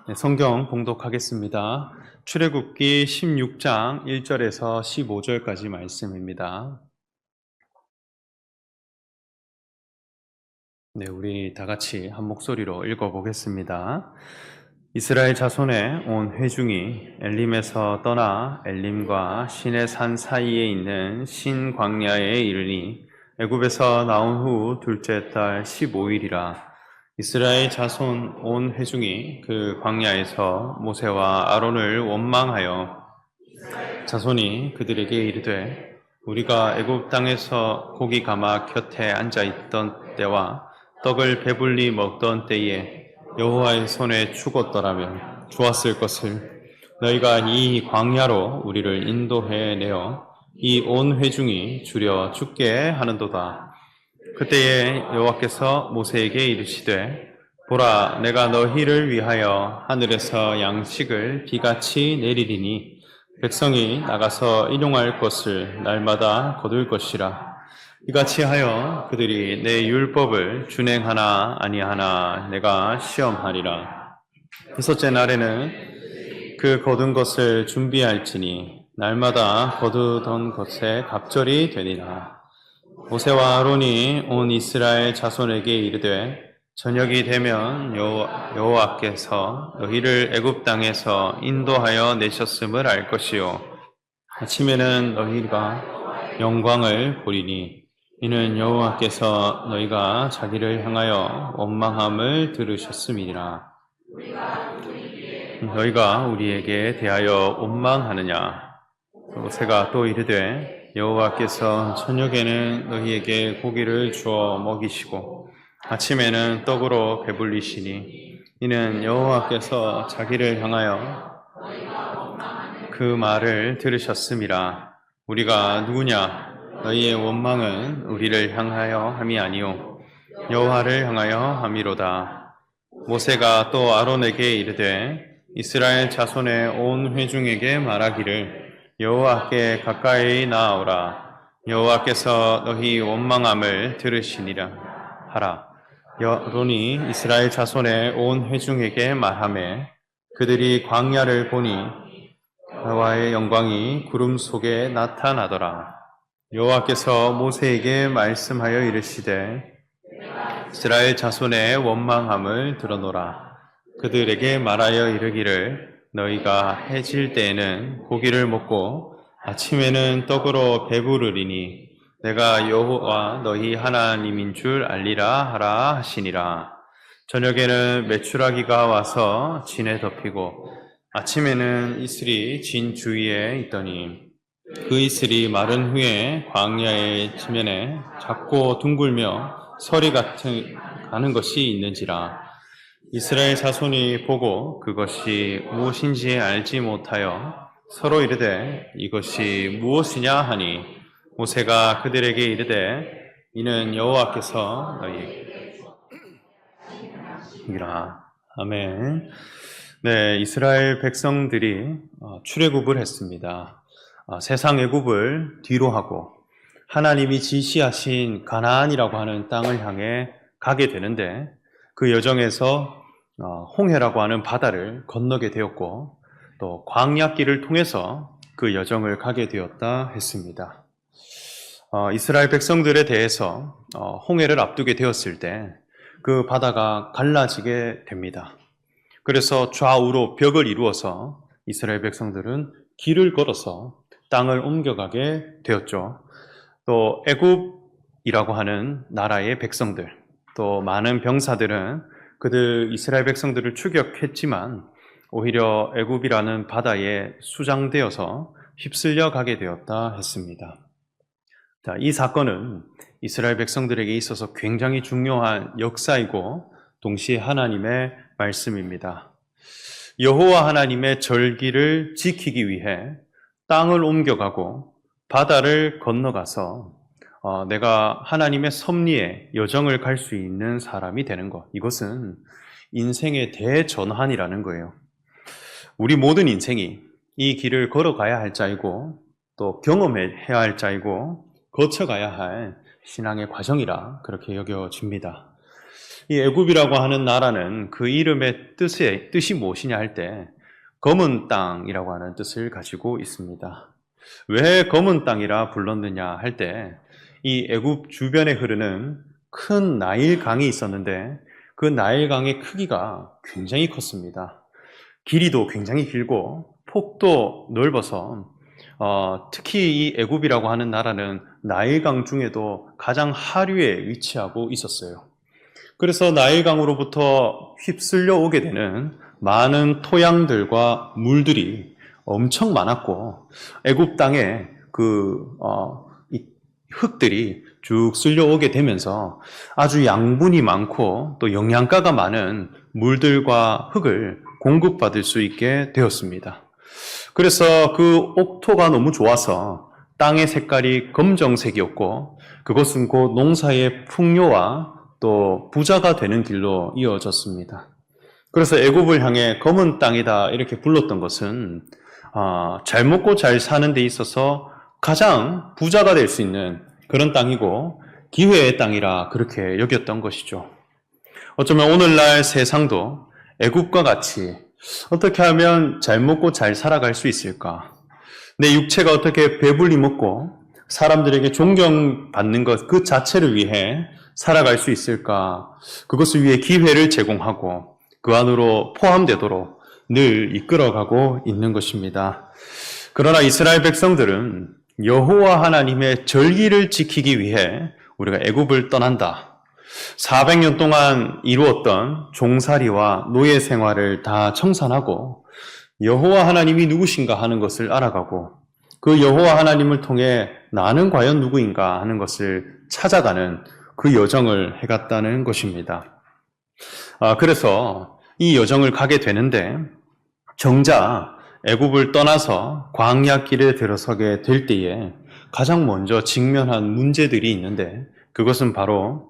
네, 성경 봉독하겠습니다. 출애굽기 16장 1절에서 15절까지 말씀입니다. 네, 우리 다 같이 한 목소리로 읽어보겠습니다. 이스라엘 자손의 온 회중이 엘림에서 떠나 엘림과 신의 산 사이에 있는 신 광야에 이르니 애굽에서 나온 후 둘째 달 15일이라. 이스라엘 자손 온 회중이 그 광야에서 모세와 아론을 원망하여 자손이 그들에게 이르되 우리가 애굽 땅에서 고기 가마 곁에 앉아 있던 때와 떡을 배불리 먹던 때에 여호와의 손에 죽었더라면 좋았을 것을 너희가 이 광야로 우리를 인도해 내어 이 온 회중이 주려 죽게 하는도다. 그때에 여호와께서 모세에게 이르시되 보라 내가 너희를 위하여 하늘에서 양식을 비같이 내리리니 백성이 나가서 일용할 것을 날마다 거둘 것이라. 이같이 하여 그들이 내 율법을 준행하나 아니하나 내가 시험하리라. 여섯째 날에는 그 거둔 것을 준비할지니 날마다 거두던 것에 갑절이 되니라. 모세와 아론이 온 이스라엘 자손에게 이르되 저녁이 되면 여호와께서 너희를 애굽 땅에서 인도하여 내셨음을 알 것이요 아침에는 너희가 영광을 보리니 이는 여호와께서 너희가 자기를 향하여 원망함을 들으셨음이니라. 너희가 우리에게 대하여 원망하느냐? 모세가 또 이르되 여호와께서 저녁에는 너희에게 고기를 주어 먹이시고 아침에는 떡으로 배불리시니 이는 여호와께서 자기를 향하여 그 말을 들으셨음이라. 우리가 누구냐? 너희의 원망은 우리를 향하여 함이 아니요 여호와를 향하여 함이로다. 모세가 또 아론에게 이르되 이스라엘 자손의 온 회중에게 말하기를 여호와께 가까이 나아오라. 여호와께서 너희 원망함을 들으시니라 하라. 아론이 이스라엘 자손의 온 회중에게 말하매 그들이 광야를 보니 여호와의 영광이 구름 속에 나타나더라. 여호와께서 모세에게 말씀하여 이르시되 이스라엘 자손의 원망함을 들어노라. 그들에게 말하여 이르기를 너희가 해질 때에는 고기를 먹고 아침에는 떡으로 배부르리니 내가 여호와 너희 하나님인 줄 알리라 하라 하시니라. 저녁에는 메추라기가 와서 진에 덮이고 아침에는 이슬이 진 주위에 있더니 그 이슬이 마른 후에 광야의 지면에 작고 둥글며 서리 같은 가는 것이 있는지라. 이스라엘 자손이 보고 그것이 무엇인지 알지 못하여 서로 이르되 이것이 무엇이냐 하니 모세가 그들에게 이르되 이는 여호와께서 너희이라. 아멘. 네, 이스라엘 백성들이 출애굽을 했습니다. 세상 애굽을 뒤로 하고 하나님이 지시하신 가나안이라고 하는 땅을 향해 가게 되는데 그 여정에서 홍해라고 하는 바다를 건너게 되었고 또 광야길을 통해서 그 여정을 가게 되었다 했습니다. 이스라엘 백성들에 대해서 홍해를 앞두게 되었을 때 그 바다가 갈라지게 됩니다. 그래서 좌우로 벽을 이루어서 이스라엘 백성들은 길을 걸어서 땅을 옮겨가게 되었죠. 또 애굽이라고 하는 나라의 백성들, 또 많은 병사들은 그들 이스라엘 백성들을 추격했지만 오히려 애굽이라는 바다에 수장되어서 휩쓸려 가게 되었다 했습니다. 자, 이 사건은 이스라엘 백성들에게 있어서 굉장히 중요한 역사이고 동시에 하나님의 말씀입니다. 여호와 하나님의 절기를 지키기 위해 땅을 옮겨가고 바다를 건너가서 내가 하나님의 섭리의 여정을 갈 수 있는 사람이 되는 것. 이것은 인생의 대전환이라는 거예요. 우리 모든 인생이 이 길을 걸어가야 할 자이고 또 경험해야 할 자이고 거쳐가야 할 신앙의 과정이라 그렇게 여겨집니다. 이 애굽이라고 하는 나라는 그 이름의 뜻이 무엇이냐 할 때 검은 땅이라고 하는 뜻을 가지고 있습니다. 왜 검은 땅이라 불렀느냐 할 때 이 애굽 주변에 흐르는 큰 나일 강이 있었는데 그 나일 강의 크기가 굉장히 컸습니다. 길이도 굉장히 길고 폭도 넓어서 특히 이 애굽이라고 하는 나라는 나일강 중에도 가장 하류에 위치하고 있었어요. 그래서 나일강으로부터 휩쓸려 오게 되는 많은 토양들과 물들이 엄청 많았고 애굽 땅에 이 흙들이 쭉 쓸려오게 되면서 아주 양분이 많고 또 영양가가 많은 물들과 흙을 공급받을 수 있게 되었습니다. 그래서 그 옥토가 너무 좋아서 땅의 색깔이 검정색이었고 그것은 곧 농사의 풍요와 또 부자가 되는 길로 이어졌습니다. 그래서 애굽을 향해 검은 땅이다 이렇게 불렀던 것은 잘 먹고 잘 사는 데 있어서 가장 부자가 될 수 있는 그런 땅이고 기회의 땅이라 그렇게 여겼던 것이죠. 어쩌면 오늘날 세상도 애굽과 같이 어떻게 하면 잘 먹고 잘 살아갈 수 있을까? 내 육체가 어떻게 배불리 먹고 사람들에게 존경받는 것 그 자체를 위해 살아갈 수 있을까? 그것을 위해 기회를 제공하고 그 안으로 포함되도록 늘 이끌어가고 있는 것입니다. 그러나 이스라엘 백성들은 여호와 하나님의 절기를 지키기 위해 우리가 애굽을 떠난다. 400년 동안 이루었던 종살이와 노예 생활을 다 청산하고 여호와 하나님이 누구신가 하는 것을 알아가고 그 여호와 하나님을 통해 나는 과연 누구인가 하는 것을 찾아가는 그 여정을 해갔다는 것입니다. 그래서 이 여정을 가게 되는데 정작 애굽을 떠나서 광야길에 들어서게 될 때에 가장 먼저 직면한 문제들이 있는데 그것은 바로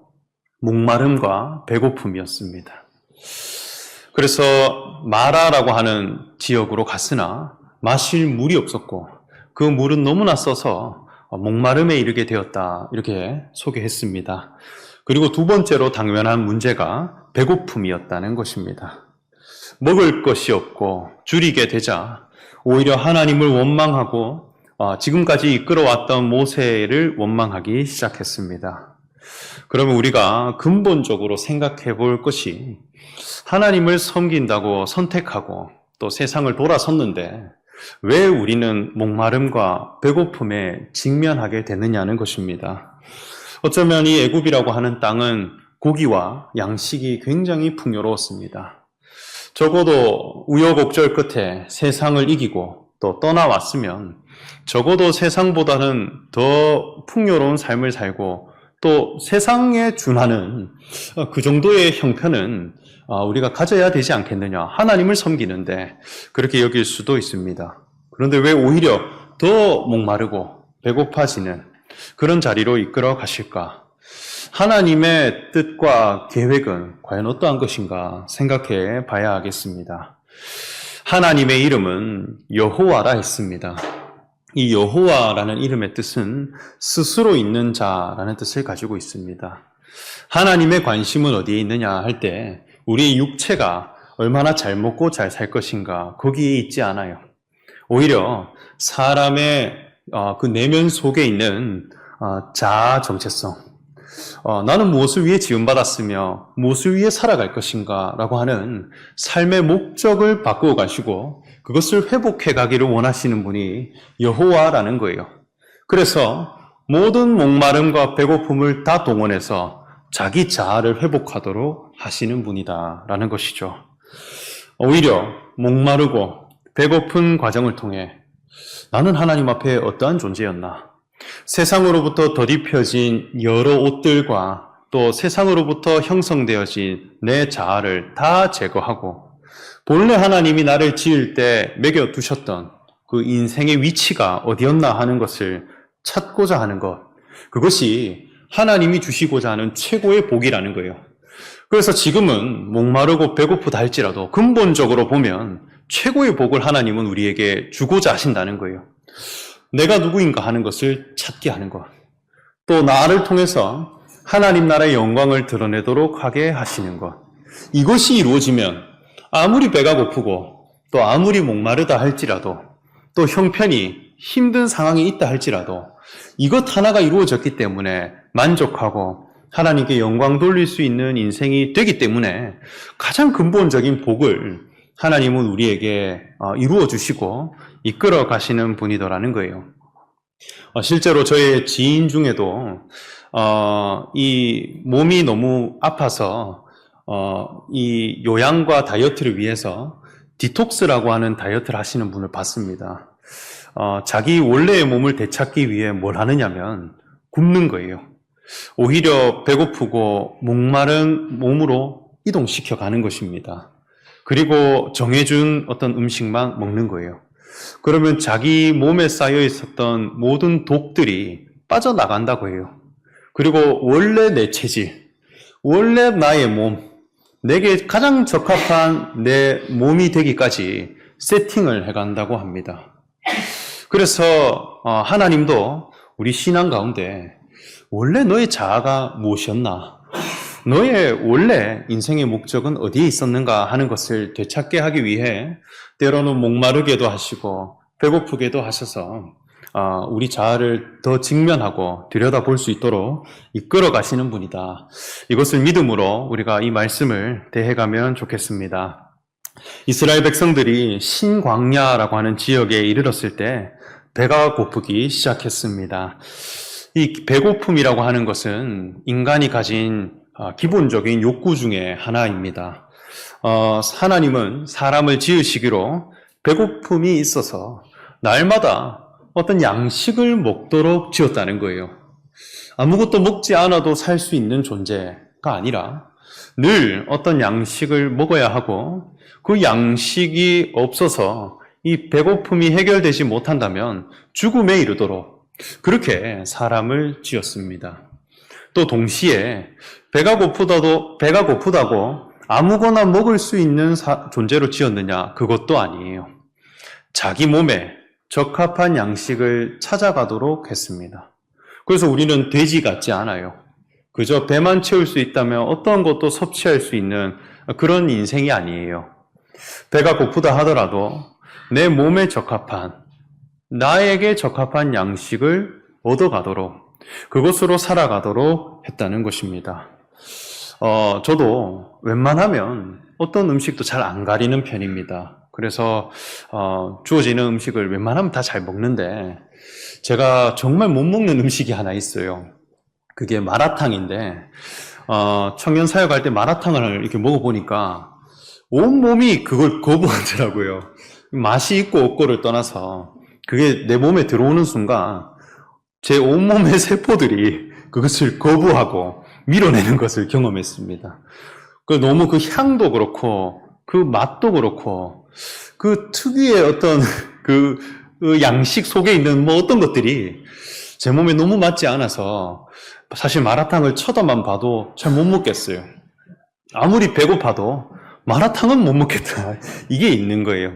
목마름과 배고픔이었습니다. 그래서 마라라고 하는 지역으로 갔으나 마실 물이 없었고 그 물은 너무나 써서 목마름에 이르게 되었다 이렇게 소개했습니다. 그리고 두 번째로 당면한 문제가 배고픔이었다는 것입니다. 먹을 것이 없고 줄이게 되자 오히려 하나님을 원망하고 지금까지 이끌어왔던 모세를 원망하기 시작했습니다. 그러면 우리가 근본적으로 생각해 볼 것이 하나님을 섬긴다고 선택하고 또 세상을 돌아섰는데 왜 우리는 목마름과 배고픔에 직면하게 되느냐는 것입니다. 어쩌면 이 애굽이라고 하는 땅은 고기와 양식이 굉장히 풍요로웠습니다. 적어도 우여곡절 끝에 세상을 이기고 또 떠나왔으면 적어도 세상보다는 더 풍요로운 삶을 살고 또 세상에 준하는 그 정도의 형편은 우리가 가져야 되지 않겠느냐. 하나님을 섬기는데 그렇게 여길 수도 있습니다. 그런데 왜 오히려 더 목마르고 배고파지는 그런 자리로 이끌어 가실까? 하나님의 뜻과 계획은 과연 어떠한 것인가 생각해 봐야 하겠습니다. 하나님의 이름은 여호와라 했습니다. 이 여호와라는 이름의 뜻은 스스로 있는 자라는 뜻을 가지고 있습니다. 하나님의 관심은 어디에 있느냐 할 때 우리의 육체가 얼마나 잘 먹고 잘 살 것인가 거기에 있지 않아요. 오히려 사람의 그 내면 속에 있는 자아 정체성, 나는 무엇을 위해 지음받았으며 무엇을 위해 살아갈 것인가 라고 하는 삶의 목적을 바꾸어 가시고 그것을 회복해 가기를 원하시는 분이 여호와라는 거예요. 그래서 모든 목마름과 배고픔을 다 동원해서 자기 자아를 회복하도록 하시는 분이다라는 것이죠. 오히려 목마르고 배고픈 과정을 통해 나는 하나님 앞에 어떠한 존재였나? 세상으로부터 덧입혀진 여러 옷들과 또 세상으로부터 형성되어진 내 자아를 다 제거하고 본래 하나님이 나를 지을 때 매겨두셨던 그 인생의 위치가 어디였나 하는 것을 찾고자 하는 것, 그것이 하나님이 주시고자 하는 최고의 복이라는 거예요. 그래서 지금은 목마르고 배고프다 할지라도 근본적으로 보면 최고의 복을 하나님은 우리에게 주고자 하신다는 거예요. 내가 누구인가 하는 것을 찾게 하는 것. 또 나를 통해서 하나님 나라의 영광을 드러내도록 하게 하시는 것. 이것이 이루어지면 아무리 배가 고프고 또 아무리 목마르다 할지라도 또 형편이 힘든 상황이 있다 할지라도 이것 하나가 이루어졌기 때문에 만족하고 하나님께 영광 돌릴 수 있는 인생이 되기 때문에 가장 근본적인 복을 하나님은 우리에게 이루어 주시고 이끌어 가시는 분이더라는 거예요. 실제로 저의 지인 중에도 이 몸이 너무 아파서 이 요양과 다이어트를 위해서 디톡스라고 하는 다이어트를 하시는 분을 봤습니다. 자기 원래의 몸을 되찾기 위해 뭘 하느냐면 굶는 거예요. 오히려 배고프고 목마른 몸으로 이동시켜 가는 것입니다. 그리고 정해준 어떤 음식만 먹는 거예요. 그러면 자기 몸에 쌓여 있었던 모든 독들이 빠져나간다고 해요. 그리고 원래 내 체질, 원래 나의 몸, 내게 가장 적합한 내 몸이 되기까지 세팅을 해간다고 합니다. 그래서 하나님도 우리 신앙 가운데 원래 너의 자아가 무엇이었나? 너의 원래 인생의 목적은 어디에 있었는가 하는 것을 되찾게 하기 위해 때로는 목마르게도 하시고 배고프게도 하셔서 우리 자아를 더 직면하고 들여다볼 수 있도록 이끌어 가시는 분이다. 이것을 믿음으로 우리가 이 말씀을 대해가면 좋겠습니다. 이스라엘 백성들이 신광야라고 하는 지역에 이르렀을 때 배가 고프기 시작했습니다. 이 배고픔이라고 하는 것은 인간이 가진 기본적인 욕구 중에 하나입니다. 하나님은 사람을 지으시기로 배고픔이 있어서 날마다 어떤 양식을 먹도록 지었다는 거예요. 아무것도 먹지 않아도 살 수 있는 존재가 아니라 늘 어떤 양식을 먹어야 하고 그 양식이 없어서 이 배고픔이 해결되지 못한다면 죽음에 이르도록 그렇게 사람을 지었습니다. 또 동시에 배가 고프다고 아무거나 먹을 수 있는 존재로 지었느냐? 그것도 아니에요. 자기 몸에 적합한 양식을 찾아가도록 했습니다. 그래서 우리는 돼지 같지 않아요. 그저 배만 채울 수 있다면 어떤 것도 섭취할 수 있는 그런 인생이 아니에요. 배가 고프다 하더라도 내 몸에 적합한, 나에게 적합한 양식을 얻어가도록, 그것으로 살아가도록 했다는 것입니다. 저도 웬만하면 어떤 음식도 잘 안 가리는 편입니다. 그래서 주어지는 음식을 웬만하면 다 잘 먹는데 제가 정말 못 먹는 음식이 하나 있어요. 그게 마라탕인데 청년사역할 때 마라탕을 이렇게 먹어보니까 온몸이 그걸 거부하더라고요. 맛이 있고 없고를 떠나서 그게 내 몸에 들어오는 순간 제 온몸의 세포들이 그것을 거부하고 밀어내는 것을 경험했습니다. 너무 그 향도 그렇고 그 맛도 그렇고 그 특유의 어떤 그 양식 속에 있는 뭐 어떤 것들이 제 몸에 너무 맞지 않아서 사실 마라탕을 쳐다만 봐도 잘 못 먹겠어요. 아무리 배고파도 마라탕은 못 먹겠다. 이게 있는 거예요.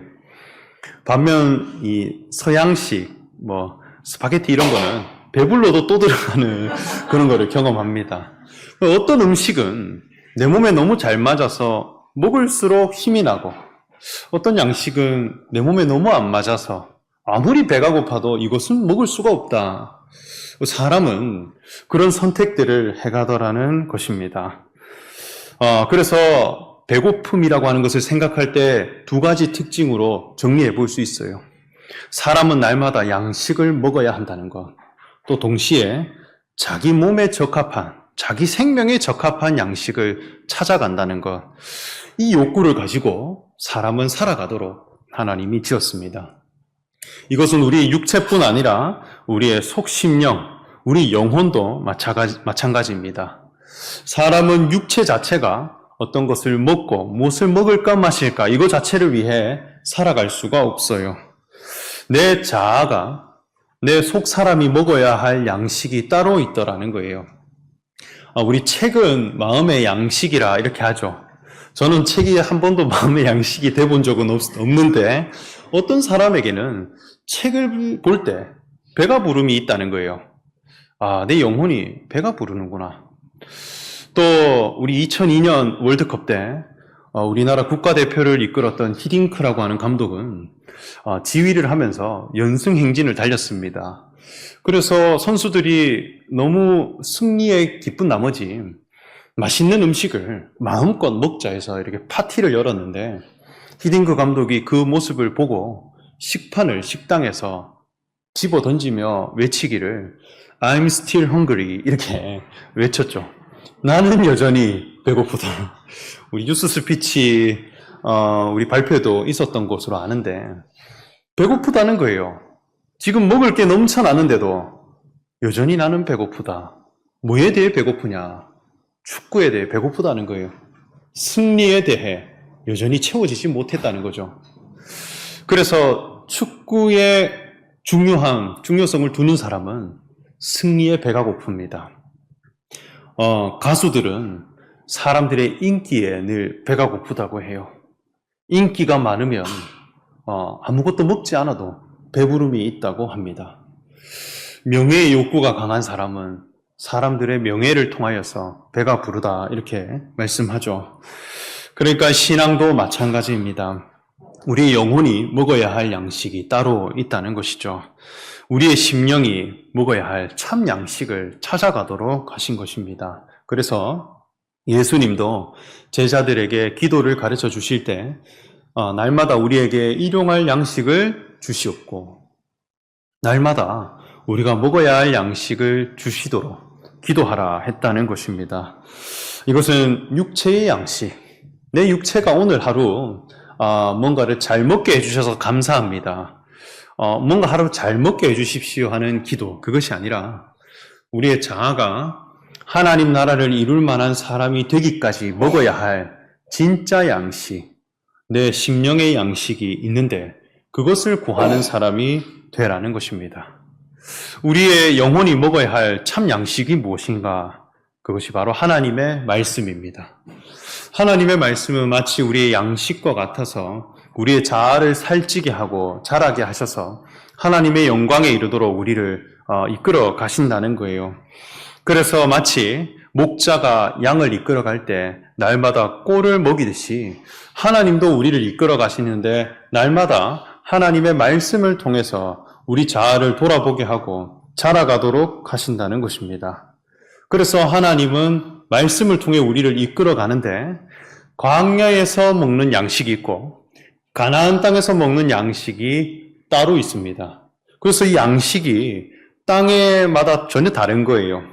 반면 이 서양식 뭐 스파게티 이런 거는 배불러도 또 들어가는 그런 거를 경험합니다. 어떤 음식은 내 몸에 너무 잘 맞아서 먹을수록 힘이 나고 어떤 양식은 내 몸에 너무 안 맞아서 아무리 배가 고파도 이것은 먹을 수가 없다. 사람은 그런 선택들을 해가더라는 것입니다. 그래서 배고픔이라고 하는 것을 생각할 때 두 가지 특징으로 정리해 볼 수 있어요. 사람은 날마다 양식을 먹어야 한다는 것, 또 동시에 자기 몸에 적합한, 자기 생명에 적합한 양식을 찾아간다는 것, 이 욕구를 가지고 사람은 살아가도록 하나님이 지었습니다. 이것은 우리의 육체뿐 아니라 우리의 속심령, 우리 영혼도 마찬가지입니다. 사람은 육체 자체가 어떤 것을 먹고 무엇을 먹을까 마실까 이거 자체를 위해 살아갈 수가 없어요. 내 자아가, 내 속 사람이 먹어야 할 양식이 따로 있더라는 거예요. 우리 책은 마음의 양식이라 이렇게 하죠. 저는 책이 한 번도 마음의 양식이 돼본 적은 없는데 어떤 사람에게는 책을 볼 때 배가 부름이 있다는 거예요. 내 영혼이 배가 부르는구나. 또 우리 2002년 월드컵 때 우리나라 국가대표를 이끌었던 히딩크라고 하는 감독은 지휘를 하면서 연승 행진을 달렸습니다. 그래서 선수들이 너무 승리에 기쁜 나머지 맛있는 음식을 마음껏 먹자 해서 이렇게 파티를 열었는데 히딩크 감독이 그 모습을 보고 식당에서 집어 던지며 외치기를 I'm still hungry 이렇게 외쳤죠. 나는 여전히 배고프다. 우리 뉴스 스피치 우리 발표도 있었던 것으로 아는데 배고프다는 거예요. 지금 먹을 게 넘쳐나는데도 여전히 나는 배고프다. 뭐에 대해 배고프냐? 축구에 대해 배고프다는 거예요. 승리에 대해 여전히 채워지지 못했다는 거죠. 그래서 축구의 중요성을 두는 사람은 승리에 배가 고픕니다. 가수들은 사람들의 인기에 늘 배가 고프다고 해요. 인기가 많으면 아무것도 먹지 않아도 배부름이 있다고 합니다. 명예의 욕구가 강한 사람은 사람들의 명예를 통하여서 배가 부르다 이렇게 말씀하죠. 그러니까 신앙도 마찬가지입니다. 우리의 영혼이 먹어야 할 양식이 따로 있다는 것이죠. 우리의 심령이 먹어야 할 참 양식을 찾아가도록 하신 것입니다. 그래서 예수님도 제자들에게 기도를 가르쳐 주실 때 날마다 우리에게 일용할 양식을 주시옵고 날마다 우리가 먹어야 할 양식을 주시도록 기도하라 했다는 것입니다. 이것은 육체의 양식. 내 육체가 오늘 하루 뭔가를 잘 먹게 해주셔서 감사합니다. 뭔가 하루 잘 먹게 해주십시오 하는 기도, 그것이 아니라 우리의 자아가 하나님 나라를 이룰 만한 사람이 되기까지 먹어야 할 진짜 양식, 내 심령의 양식이 있는데 그것을 구하는 사람이 되라는 것입니다. 우리의 영혼이 먹어야 할 참 양식이 무엇인가? 그것이 바로 하나님의 말씀입니다. 하나님의 말씀은 마치 우리의 양식과 같아서 우리의 자아를 살찌게 하고 자라게 하셔서 하나님의 영광에 이르도록 우리를 이끌어 가신다는 거예요. 그래서 마치 목자가 양을 이끌어 갈 때 날마다 꼴을 먹이듯이 하나님도 우리를 이끌어 가시는데 날마다 하나님의 말씀을 통해서 우리 자아를 돌아보게 하고 자라가도록 하신다는 것입니다. 그래서 하나님은 말씀을 통해 우리를 이끌어 가는데 광야에서 먹는 양식이 있고 가나안 땅에서 먹는 양식이 따로 있습니다. 그래서 이 양식이 땅에마다 전혀 다른 거예요.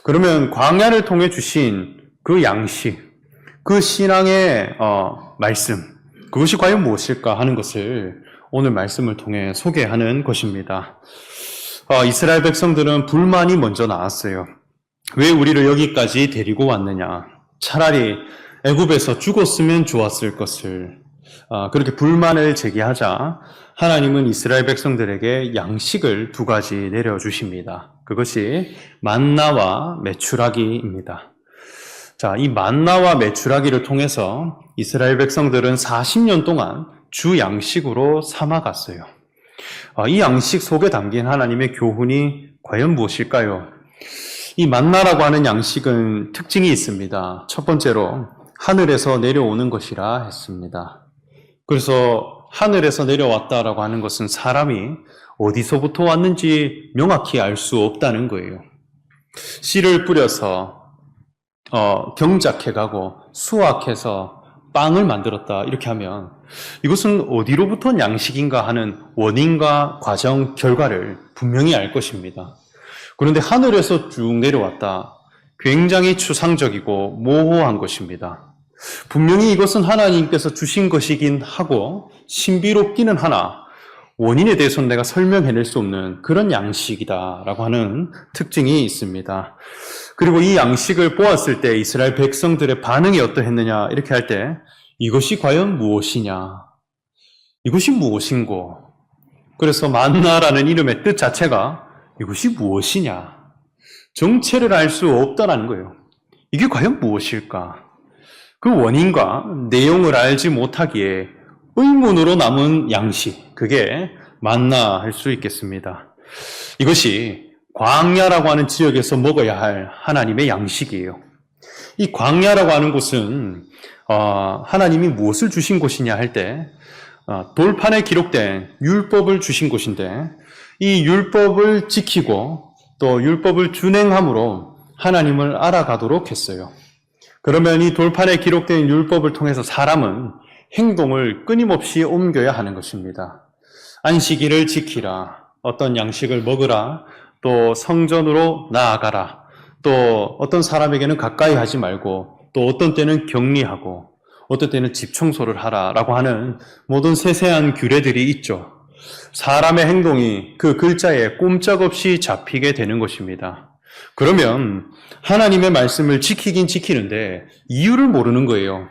그러면 광야를 통해 주신 그 양식, 그 신앙의 말씀, 그것이 과연 무엇일까 하는 것을 오늘 말씀을 통해 소개하는 것입니다. 이스라엘 백성들은 불만이 먼저 나왔어요. 왜 우리를 여기까지 데리고 왔느냐? 차라리 애굽에서 죽었으면 좋았을 것을. 그렇게 불만을 제기하자 하나님은 이스라엘 백성들에게 양식을 2가지 내려주십니다. 그것이 만나와 메추라기입니다. 자, 이 만나와 메추라기를 통해서 이스라엘 백성들은 40년 동안 주 양식으로 삼아갔어요. 이 양식 속에 담긴 하나님의 교훈이 과연 무엇일까요? 이 만나라고 하는 양식은 특징이 있습니다. 첫 번째로 하늘에서 내려오는 것이라 했습니다. 그래서 하늘에서 내려왔다라고 하는 것은 사람이 어디서부터 왔는지 명확히 알 수 없다는 거예요. 씨를 뿌려서 경작해가고 수확해서 빵을 만들었다 이렇게 하면 이것은 어디로부터 양식인가 하는 원인과 과정, 결과를 분명히 알 것입니다. 그런데 하늘에서 쭉 내려왔다. 굉장히 추상적이고 모호한 것입니다. 분명히 이것은 하나님께서 주신 것이긴 하고 신비롭기는 하나 원인에 대해서는 내가 설명해낼 수 없는 그런 양식이다라고 하는 특징이 있습니다. 그리고 이 양식을 보았을 때 이스라엘 백성들의 반응이 어떠했느냐 이렇게 할 때 이것이 과연 무엇이냐? 이것이 무엇인고? 그래서 만나라는 이름의 뜻 자체가 이것이 무엇이냐? 정체를 알 수 없다라는 거예요. 이게 과연 무엇일까? 그 원인과 내용을 알지 못하기에 의문으로 남은 양식, 그게 만나 할 수 있겠습니다. 이것이 광야라고 하는 지역에서 먹어야 할 하나님의 양식이에요. 이 광야라고 하는 곳은 하나님이 무엇을 주신 곳이냐 할 때 돌판에 기록된 율법을 주신 곳인데 이 율법을 지키고 또 율법을 준행함으로 하나님을 알아가도록 했어요. 그러면 이 돌판에 기록된 율법을 통해서 사람은 행동을 끊임없이 옮겨야 하는 것입니다. 안식일을 지키라, 어떤 양식을 먹으라, 또 성전으로 나아가라, 또 어떤 사람에게는 가까이 하지 말고, 또 어떤 때는 격리하고, 어떤 때는 집 청소를 하라라고 하는 모든 세세한 규례들이 있죠. 사람의 행동이 그 글자에 꼼짝없이 잡히게 되는 것입니다. 그러면 하나님의 말씀을 지키긴 지키는데 이유를 모르는 거예요.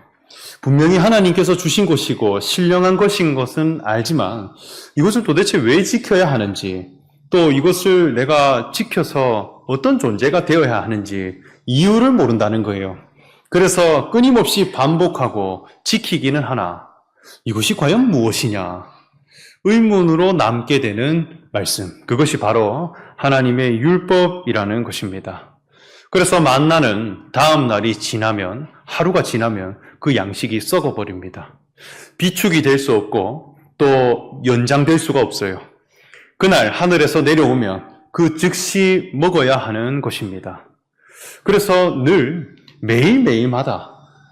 분명히 하나님께서 주신 것이고 신령한 것인 것은 알지만 이것을 도대체 왜 지켜야 하는지, 또 이것을 내가 지켜서 어떤 존재가 되어야 하는지 이유를 모른다는 거예요. 그래서 끊임없이 반복하고 지키기는 하나 이것이 과연 무엇이냐? 의문으로 남게 되는 말씀. 그것이 바로 하나님의 율법이라는 것입니다. 그래서 만나는 다음 날이 지나면, 하루가 지나면 그 양식이 썩어버립니다. 비축이 될 수 없고 또 연장될 수가 없어요. 그날 하늘에서 내려오면 그 즉시 먹어야 하는 것입니다. 그래서 늘 매일매일마다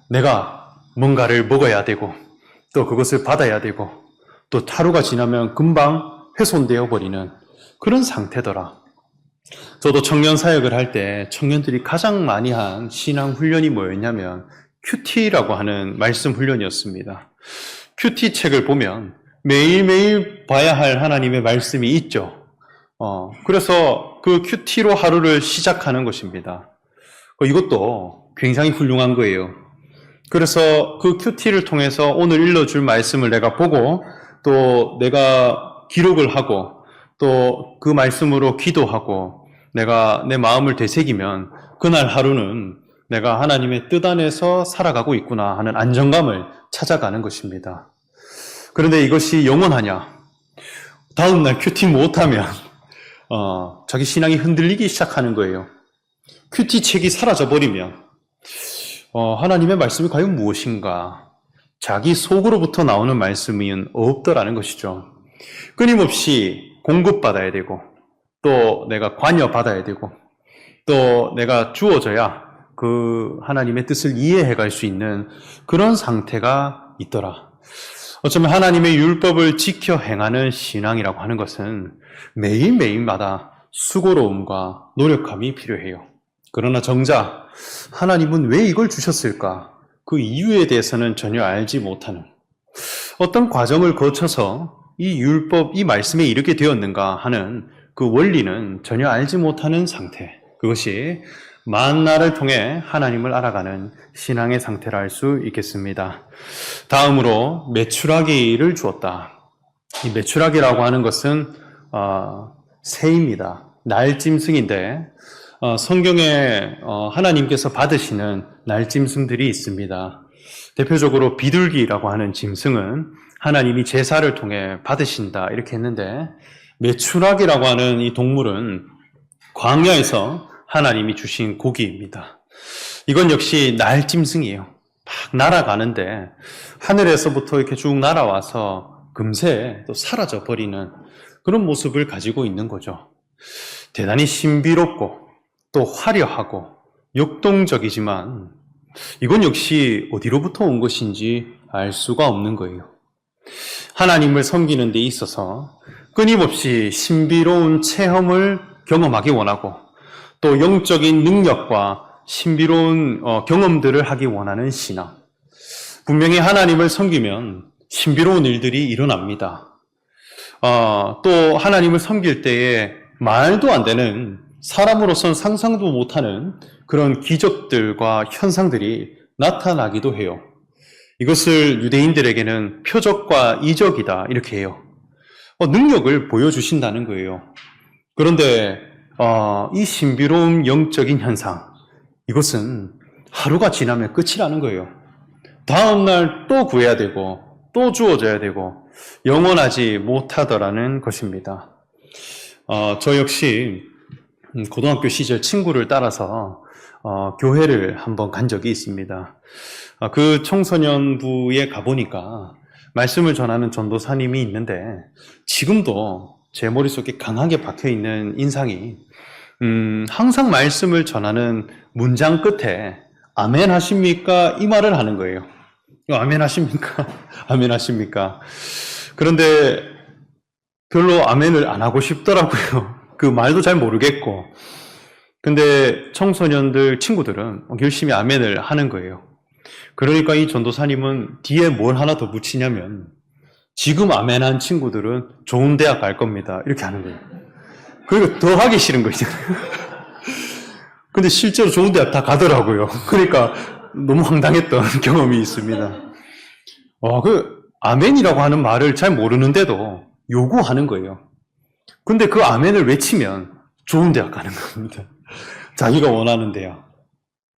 내가 뭔가를 먹어야 되고 또 그것을 받아야 되고 또 하루가 지나면 금방 훼손되어 버리는 그런 상태더라. 저도 청년 사역을 할 때 청년들이 가장 많이 한 신앙 훈련이 뭐였냐면 큐티라고 하는 말씀 훈련이었습니다. 큐티 책을 보면 매일매일 봐야 할 하나님의 말씀이 있죠. 그래서 그 큐티로 하루를 시작하는 것입니다. 이것도 굉장히 훌륭한 거예요. 그래서 그 큐티를 통해서 오늘 읽어줄 말씀을 내가 보고 또 내가 기록을 하고 또 그 말씀으로 기도하고 내가 내 마음을 되새기면 그날 하루는 내가 하나님의 뜻 안에서 살아가고 있구나 하는 안정감을 찾아가는 것입니다. 그런데 이것이 영원하냐? 다음날 큐티 못하면 자기 신앙이 흔들리기 시작하는 거예요. 큐티 책이 사라져버리면 하나님의 말씀이 과연 무엇인가? 자기 속으로부터 나오는 말씀은 없더라는 것이죠. 끊임없이 공급받아야 되고 또 내가 관여받아야 되고 또 내가 주어져야 그 하나님의 뜻을 이해해 갈 수 있는 그런 상태가 있더라. 어쩌면 하나님의 율법을 지켜 행하는 신앙이라고 하는 것은 매일매일마다 수고로움과 노력함이 필요해요. 그러나 정작 하나님은 왜 이걸 주셨을까? 그 이유에 대해서는 전혀 알지 못하는, 어떤 과정을 거쳐서 이 율법, 이 말씀에 이르게 되었는가 하는 그 원리는 전혀 알지 못하는 상태. 그것이 만나를 통해 하나님을 알아가는 신앙의 상태라 할 수 있겠습니다. 다음으로 메추라기를 주었다. 이 메추라기라고 하는 것은 새입니다. 날짐승인데 성경에 하나님께서 받으시는 날짐승들이 있습니다. 대표적으로 비둘기라고 하는 짐승은 하나님이 제사를 통해 받으신다 이렇게 했는데, 메추라기라고 하는 이 동물은 광야에서 하나님이 주신 고기입니다. 이건 역시 날짐승이에요. 막 날아가는데 하늘에서부터 이렇게 쭉 날아와서 금세 또 사라져 버리는 그런 모습을 가지고 있는 거죠. 대단히 신비롭고 또 화려하고 역동적이지만 이건 역시 어디로부터 온 것인지 알 수가 없는 거예요. 하나님을 섬기는 데 있어서 끊임없이 신비로운 체험을 경험하기 원하고 또 영적인 능력과 신비로운 경험들을 하기 원하는 신앙. 분명히 하나님을 섬기면 신비로운 일들이 일어납니다. 또 하나님을 섬길 때에 말도 안 되는, 사람으로서는 상상도 못하는 그런 기적들과 현상들이 나타나기도 해요. 이것을 유대인들에게는 표적과 이적이다 이렇게 해요. 능력을 보여주신다는 거예요. 그런데 이 신비로운 영적인 현상, 이것은 하루가 지나면 끝이라는 거예요. 다음날 또 구해야 되고 또 주어져야 되고 영원하지 못하더라는 것입니다. 저 역시 고등학교 시절 친구를 따라서 교회를 한번 간 적이 있습니다. 그 청소년부에 가보니까 말씀을 전하는 전도사님이 있는데 지금도 제 머릿속에 강하게 박혀있는 인상이 항상 말씀을 전하는 문장 끝에 아멘 하십니까? 이 말을 하는 거예요. 아멘 하십니까? 아멘 하십니까? 그런데 별로 아멘을 안 하고 싶더라고요. 그 말도 잘 모르겠고. 근데 청소년들 친구들은 열심히 아멘을 하는 거예요. 그러니까 이 전도사님은 뒤에 뭘 하나 더 붙이냐면 지금 아멘한 친구들은 좋은 대학 갈 겁니다. 이렇게 하는 거예요. 그리고 더 하기 싫은 거 있잖아요. 근데 실제로 좋은 대학 다 가더라고요. 그러니까 너무 황당했던 경험이 있습니다. 그 아멘이라고 하는 말을 잘 모르는데도 요구하는 거예요. 근데 그 아멘을 외치면 좋은 대학 가는 겁니다. 자기가 원하는 대학.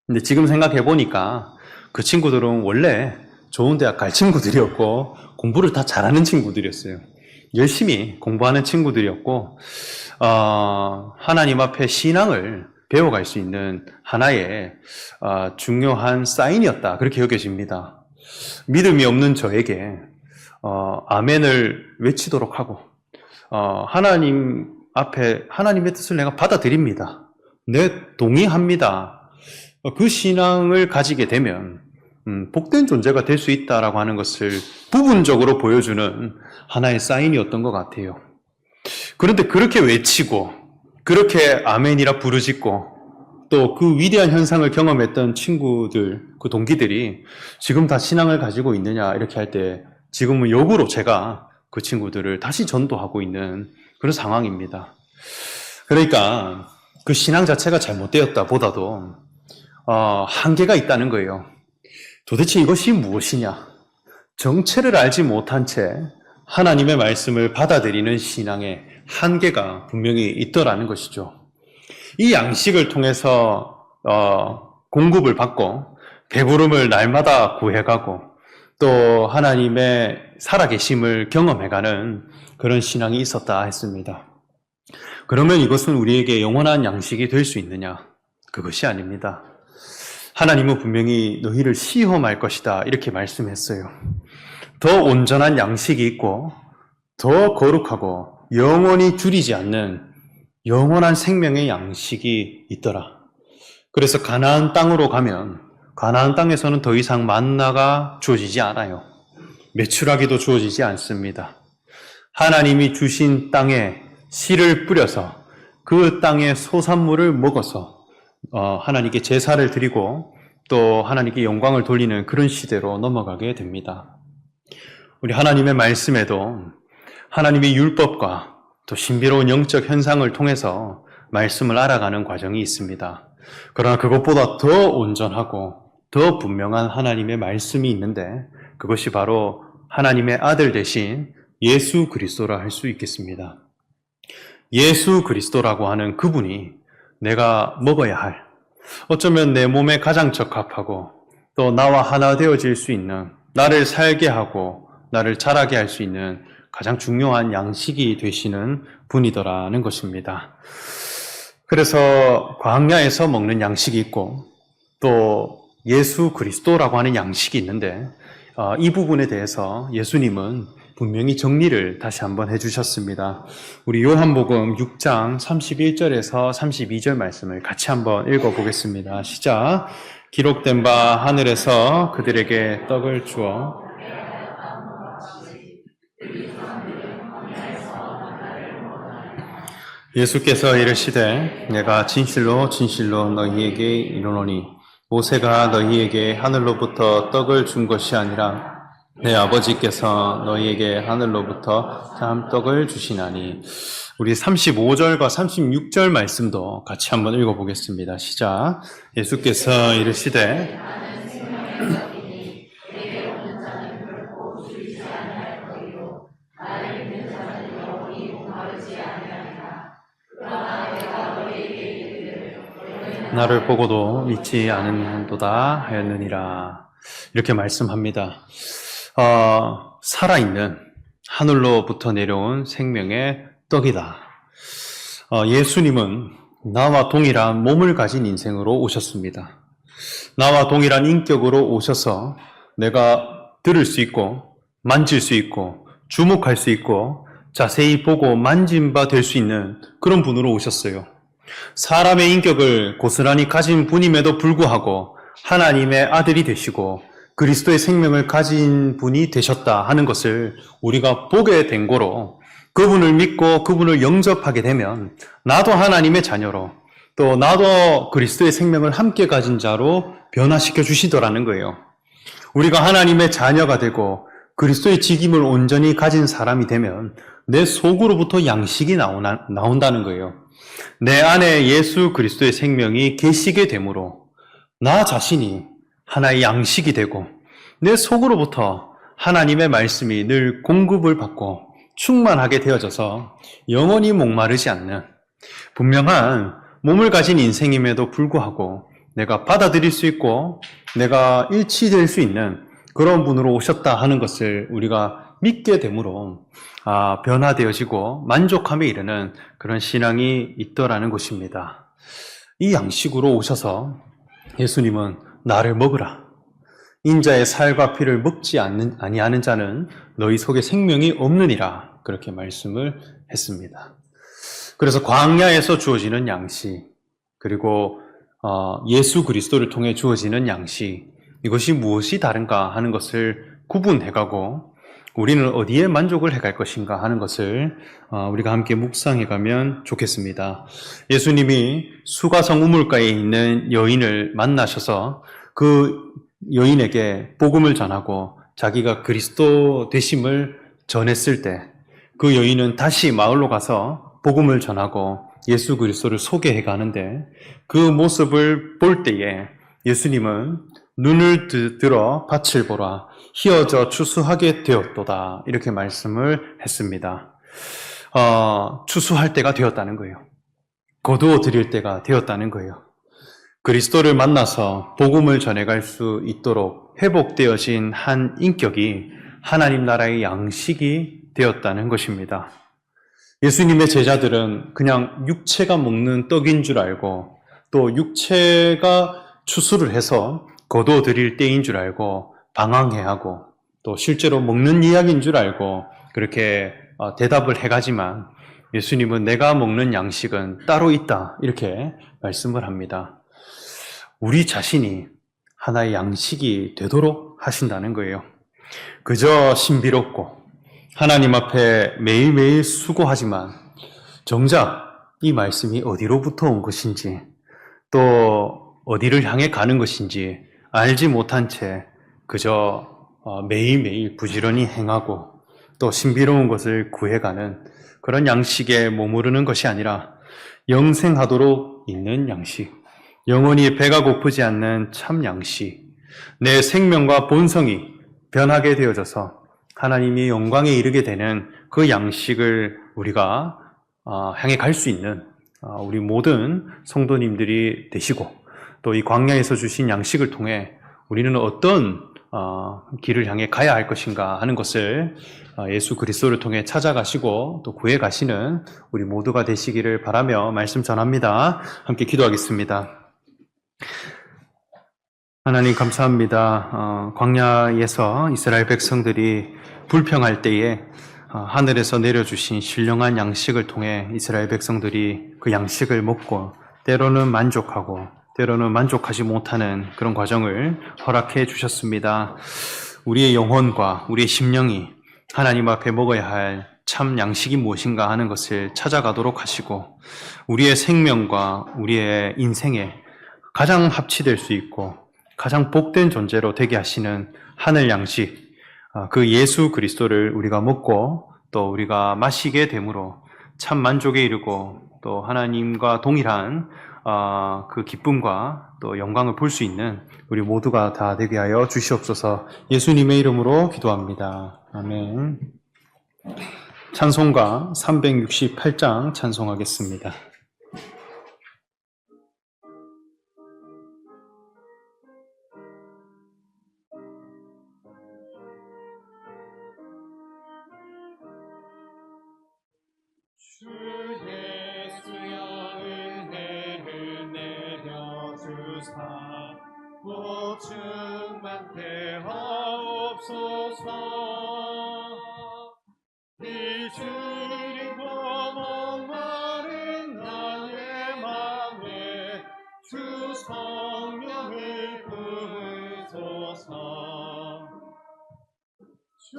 근데 지금 생각해 보니까 그 친구들은 원래 좋은 대학 갈 친구들이었고 공부를 다 잘하는 친구들이었어요. 열심히 공부하는 친구들이었고 하나님 앞에 신앙을 배워갈 수 있는 하나의 중요한 사인이었다. 그렇게 여겨집니다. 믿음이 없는 저에게 아멘을 외치도록 하고 하나님 앞에 하나님의 뜻을 내가 받아들입니다. 네, 동의합니다. 그 신앙을 가지게 되면 복된 존재가 될 수 있다라고 하는 것을 부분적으로 보여주는 하나의 사인이었던 것 같아요. 그런데 그렇게 외치고 그렇게 아멘이라 부르짖고 또 그 위대한 현상을 경험했던 친구들, 그 동기들이 지금 다 신앙을 가지고 있느냐 이렇게 할 때 지금은 역으로 제가 그 친구들을 다시 전도하고 있는 그런 상황입니다. 그러니까 그 신앙 자체가 잘못되었다 보다도 한계가 있다는 거예요. 도대체 이것이 무엇이냐? 정체를 알지 못한 채 하나님의 말씀을 받아들이는 신앙의 한계가 분명히 있더라는 것이죠. 이 양식을 통해서 공급을 받고 배부름을 날마다 구해가고 또 하나님의 살아계심을 경험해가는 그런 신앙이 있었다 했습니다. 그러면 이것은 우리에게 영원한 양식이 될 수 있느냐? 그것이 아닙니다. 하나님은 분명히 너희를 시험할 것이다 이렇게 말씀했어요. 더 온전한 양식이 있고 더 거룩하고 영원히 줄이지 않는 영원한 생명의 양식이 있더라. 그래서 가나안 땅으로 가면 가나안 땅에서는 더 이상 만나가 주어지지 않아요. 메추라기도 주어지지 않습니다. 하나님이 주신 땅에 씨를 뿌려서 그 땅의 소산물을 먹어서 하나님께 제사를 드리고 또 하나님께 영광을 돌리는 그런 시대로 넘어가게 됩니다. 우리 하나님의 말씀에도 하나님의 율법과 또 신비로운 영적 현상을 통해서 말씀을 알아가는 과정이 있습니다. 그러나 그것보다 더 온전하고 더 분명한 하나님의 말씀이 있는데 그것이 바로 하나님의 아들 대신 예수 그리스도라 할 수 있겠습니다. 예수 그리스도라고 하는 그분이 내가 먹어야 할, 어쩌면 내 몸에 가장 적합하고 또 나와 하나 되어질 수 있는, 나를 살게 하고 나를 자라게 할 수 있는 가장 중요한 양식이 되시는 분이더라는 것입니다. 그래서 광야에서 먹는 양식이 있고 또 예수 그리스도라고 하는 양식이 있는데 이 부분에 대해서 예수님은 분명히 정리를 다시 한번 해주셨습니다. 우리 요한복음 6장 31절에서 32절 말씀을 같이 한번 읽어보겠습니다. 시작. 기록된 바 하늘에서 그들에게 떡을 주어 예수께서 이르시되 내가 진실로 진실로 너희에게 이르노니 모세가 너희에게 하늘로부터 떡을 준 것이 아니라 내 아버지께서 너희에게 하늘로부터 참 떡을 주시나니. 우리 35절과 36절 말씀도 같이 한번 읽어보겠습니다. 시작. 예수께서 이르시되 나를 보고도 믿지 않는도다 하였느니라. 이렇게 말씀합니다. 살아있는 하늘로부터 내려온 생명의 떡이다. 예수님은 나와 동일한 몸을 가진 인생으로 오셨습니다. 나와 동일한 인격으로 오셔서 내가 들을 수 있고 만질 수 있고 주목할 수 있고 자세히 보고 만진 바 될 수 있는 그런 분으로 오셨어요. 사람의 인격을 고스란히 가진 분임에도 불구하고 하나님의 아들이 되시고 그리스도의 생명을 가진 분이 되셨다 하는 것을 우리가 보게 된 거로, 그분을 믿고 그분을 영접하게 되면 나도 하나님의 자녀로, 또 나도 그리스도의 생명을 함께 가진 자로 변화시켜 주시더라는 거예요. 우리가 하나님의 자녀가 되고 그리스도의 직임을 온전히 가진 사람이 되면 내 속으로부터 양식이 나온다는 거예요. 내 안에 예수 그리스도의 생명이 계시게 되므로 나 자신이 하나의 양식이 되고 내 속으로부터 하나님의 말씀이 늘 공급을 받고 충만하게 되어져서 영원히 목마르지 않는 분명한 몸을 가진 인생임에도 불구하고 내가 받아들일 수 있고 내가 일치될 수 있는 그런 분으로 오셨다 하는 것을 우리가 믿게 되므로 변화되어지고 만족함에 이르는 그런 신앙이 있더라는 것입니다. 이 양식으로 오셔서 예수님은 나를 먹으라. 인자의 살과 피를 먹지 아니하는 자는 너희 속에 생명이 없느니라. 그렇게 말씀을 했습니다. 그래서 광야에서 주어지는 양식, 그리고 예수 그리스도를 통해 주어지는 양식, 이것이 무엇이 다른가 하는 것을 구분해가고 우리는 어디에 만족을 해갈 것인가 하는 것을 우리가 함께 묵상해가면 좋겠습니다. 예수님이 수가성 우물가에 있는 여인을 만나셔서 그 여인에게 복음을 전하고 자기가 그리스도 되심을 전했을 때 그 여인은 다시 마을로 가서 복음을 전하고 예수 그리스도를 소개해 가는데, 그 모습을 볼 때에 예수님은 눈을 들어 밭을 보라, 희어져 추수하게 되었도다, 이렇게 말씀을 했습니다. 추수할 때가 되었다는 거예요. 거두어 드릴 때가 되었다는 거예요. 그리스도를 만나서 복음을 전해갈 수 있도록 회복되어진 한 인격이 하나님 나라의 양식이 되었다는 것입니다. 예수님의 제자들은 그냥 육체가 먹는 떡인 줄 알고 또 육체가 추수를 해서 거두어 드릴 때인 줄 알고 방황해하고 또 실제로 먹는 이야기인 줄 알고 그렇게 대답을 해가지만, 예수님은 내가 먹는 양식은 따로 있다, 이렇게 말씀을 합니다. 우리 자신이 하나의 양식이 되도록 하신다는 거예요. 그저 신비롭고 하나님 앞에 매일매일 수고하지만 정작 이 말씀이 어디로부터 온 것인지 또 어디를 향해 가는 것인지 알지 못한 채 그저 매일매일 부지런히 행하고 또 신비로운 것을 구해가는 그런 양식에 머무르는 것이 아니라 영생하도록 있는 양식, 영원히 배가 고프지 않는 참 양식, 내 생명과 본성이 변하게 되어져서 하나님이 영광에 이르게 되는 그 양식을 우리가 향해 갈 수 있는 우리 모든 성도님들이 되시고, 또 이 광야에서 주신 양식을 통해 우리는 어떤 길을 향해 가야 할 것인가 하는 것을 예수 그리스도를 통해 찾아가시고 또 구해가시는 우리 모두가 되시기를 바라며 말씀 전합니다. 함께 기도하겠습니다. 하나님 감사합니다. 광야에서 이스라엘 백성들이 불평할 때에 하늘에서 내려주신 신령한 양식을 통해 이스라엘 백성들이 그 양식을 먹고 때로는 만족하고 때로는 만족하지 못하는 그런 과정을 허락해 주셨습니다. 우리의 영혼과 우리의 심령이 하나님 앞에 먹어야 할 참 양식이 무엇인가 하는 것을 찾아가도록 하시고, 우리의 생명과 우리의 인생에 가장 합치될 수 있고 가장 복된 존재로 되게 하시는 하늘 양식, 그 예수 그리스도를 우리가 먹고 또 우리가 마시게 되므로 참 만족에 이르고 또 하나님과 동일한 그 기쁨과 또 영광을 볼 수 있는 우리 모두가 다 되게 하여 주시옵소서. 예수님의 이름으로 기도합니다. 아멘. 찬송가 368장 찬송하겠습니다. 주 예수여 은혜 충만케 하옵소서. 이 주님과 목마른 나의 맘에 주 성령을 부으소서. 주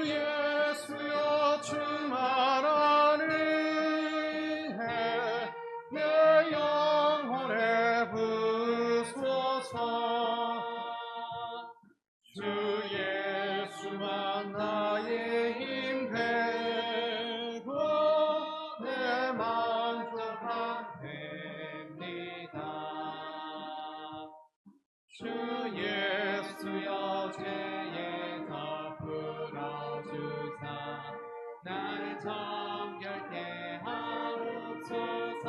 예수여 충만한 은혜 내 영혼에 부으소서. 주 예수만 나의 힘 되고 내 만족함 됩니다. 주 예수여 죄에 덮으러주사 나를 정결케 하옵소서.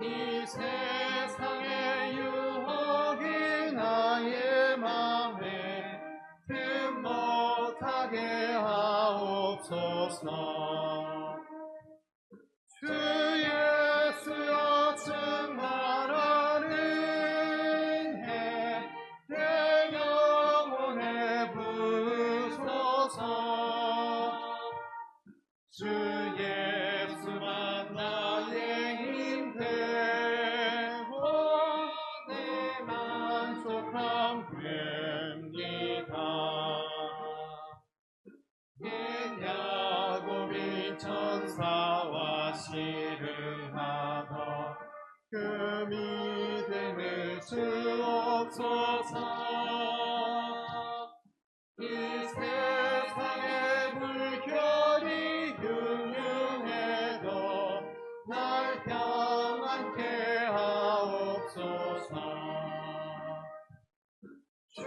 이 세상의 유혹이 나의 맘에 틈 못하게 하옵소서. 주 예수여 충만한 은혜 내 영혼에 부으소서. 주 예수만 나의 힘 되고 내 만족함 됩니다. 옛 야곱이 천사와 씨름하더 그 믿음을 주옵소서. 이 세상의 물결이 흉흉해도 날 평안케 하옵소서. 주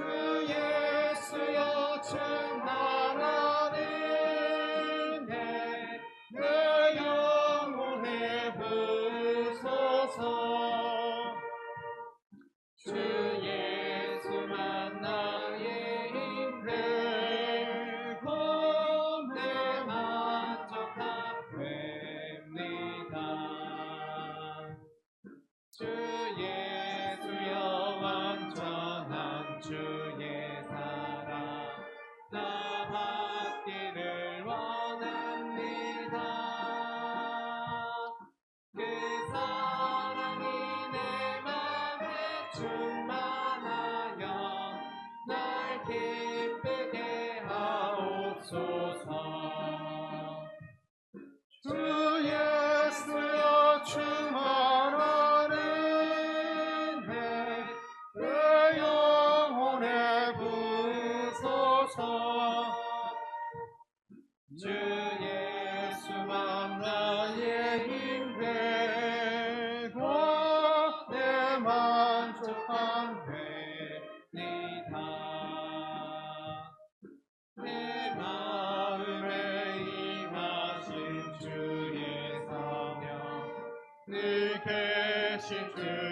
예수여 충만한 은혜 내 영혼에 부으소서. 주 예수만 나의 힘 되고 내 만족함 됩니다. 주 예수여 완전한 주의 사랑 나 받기를 원합니다. 그 사랑이 내 맘에 충만하여 날 기쁘게 하옵소서. 주 예수여 충만한 은혜 내 영혼에 부으소서. 주 예수만 나의 힘 되고 내 만족함 됩니다. 내 마음에 임하신 주의 성령 늘 계신 주